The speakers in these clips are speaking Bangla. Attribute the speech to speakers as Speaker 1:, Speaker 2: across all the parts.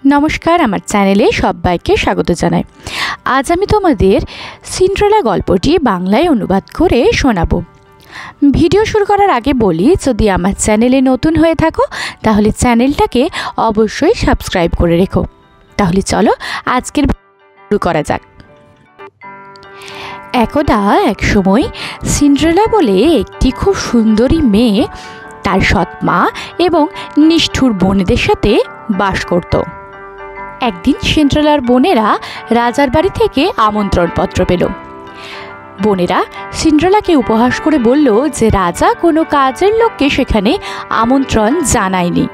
Speaker 1: नमस्कार आमार चैनेले सबाइके स्वागत जानाई। आज आमी तोमादेर सिंड्रेला गल्पटी बांगलाय अनुबाद करे शोनाबो। भिडियो शुरू करार आगे बोली, यदि आमार चैनेले नतून हये थाको ताहले चैनेलटाके अवश्यई सबस्क्राइब करे रेखो। ताहले चलो आजकेर शुरू करा जाक। एकदा एक समय सिंड्रेला बोले एकटी खूब सुंदरी मेये तार सৎ मा एबं निष्ठुर बोनेदेर साथे बास करतो। एकदिन सिंड्रेलार बोनेरा राजार बाड़ी थेके आमंत्रण पत्र पेल। बोनेरा सिंड्रेलाके उपहास करे बोललो जे राजा कोनो काजेर लोकके सेखाने आमंत्रण जानायनि।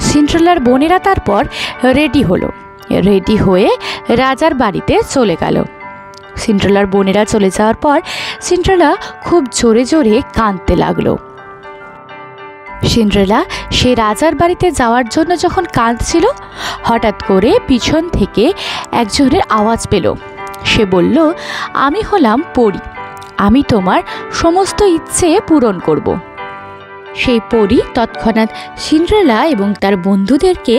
Speaker 1: सिंड्रेलार बोनेरा तारपर रेडी हलो। रेडी हये राजार बाड़ीते चले गेल। सिंड्रेलार बोनेरा चले जाओयार पर सिंड्रेला खूब जोरे जोरे कांदते लागलो। सिंड्रेला से राजार बाड़ीते जाওয়ার জন্য যখন কাঁদছিল হঠাৎ করে পিছন থেকে একজনের আওয়াজ পেল। সে বলল, আমি হলাম পরী, আমি তোমার সমস্ত ইচ্ছে পূরণ করব। সেই পরী তৎক্ষণাৎ সিন্ড্রেলা এবং তার বন্ধুদেরকে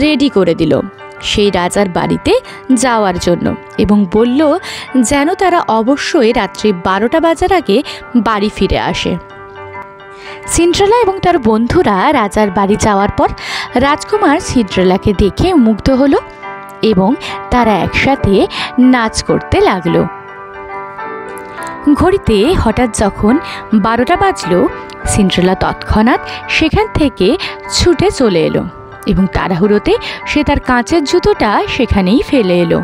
Speaker 1: রেডি করে দিল সেই রাজার বাড়িতে যাওয়ার জন্য এবং বলল যেন তারা অবশ্যই রাত্রি 12টা বাজার আগে বাড়ি ফিরে আসে। সিন্ড্রেলা এবং তার বন্ধুরা রাজার বাড়ি যাওয়ার পর রাজকুমার সিন্ড্রেলাকে দেখে মুগ্ধ হলো এবং তারা একসাথে নাচ করতে লাগলো। ঘড়িতে হঠাৎ যখন 12টা বাজলো, সিন্ড্রেলা তৎক্ষণাৎ সেখান থেকে ছুটে চলে এলো এবং তাড়াহুড়োতে সে তার কাঁচের জুতোটা সেখানেই ফেলে এলো।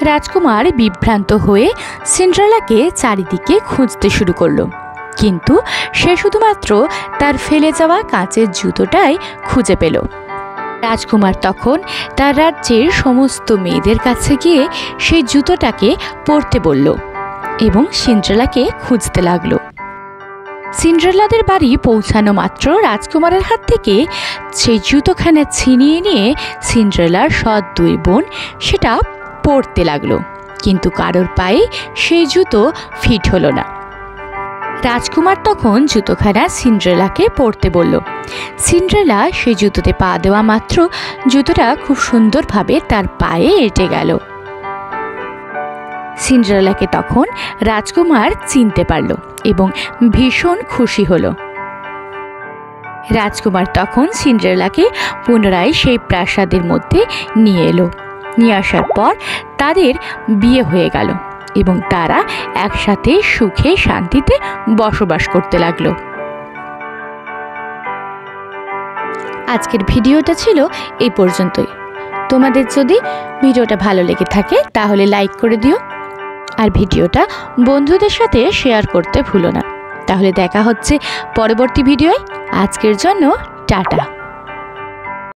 Speaker 1: রাজকুমার বিভ্রান্ত হয়ে সিন্ড্রেলাকে চারিদিকে খুঁজতে শুরু করলো, কিন্তু সে শুধুমাত্র তার ফেলে যাওয়া কাঁচের জুতোটাই খুঁজে পেল। রাজকুমার তখন তার রাজ্যের সমস্ত মেয়েদের কাছে গিয়ে সেই জুতোটাকে পরতে বলল এবং সিন্ড্রেলাকে খুঁজতে লাগলো। সিন্ড্রেলাদের বাড়ি পৌঁছানো মাত্র রাজকুমারের হাত থেকে সেই জুতোখানা ছিনিয়ে নিয়ে সিন্ড্রেলার সৎ দুই বোন সেটা পরতে লাগলো, কিন্তু কারোর পায়ে সেই জুতো ফিট হলো না। রাজকুমার তখন জুতোখানা সিন্ড্রেলাকে পরতে বলল। সিন্ড্রেলা সেই জুতোতে পা দেওয়া মাত্র জুতোটা খুব সুন্দরভাবে তার পায়ে এঁটে গেল। সিন্ড্রেলাকে তখন রাজকুমার চিনতে পারল এবং ভীষণ খুশি হলো। রাজকুমার তখন সিন্ড্রেলাকে পুনরায় সেই প্রাসাদের মধ্যে নিয়ে এলো। নিয়ে আসার পর তাদের বিয়ে হয়ে গেল এবং তারা একসাথে সুখে শান্তিতে বসবাস করতে লাগলো। আজকের ভিডিওটা ছিল এই পর্যন্তই। তোমাদের যদি ভিডিওটা ভালো লেগে থাকে তাহলে লাইক করে দিও আর ভিডিওটা বন্ধুদের সাথে শেয়ার করতে ভুলো না। তাহলে দেখা হচ্ছে পরবর্তী ভিডিওয়। আজকের জন্য টাটা।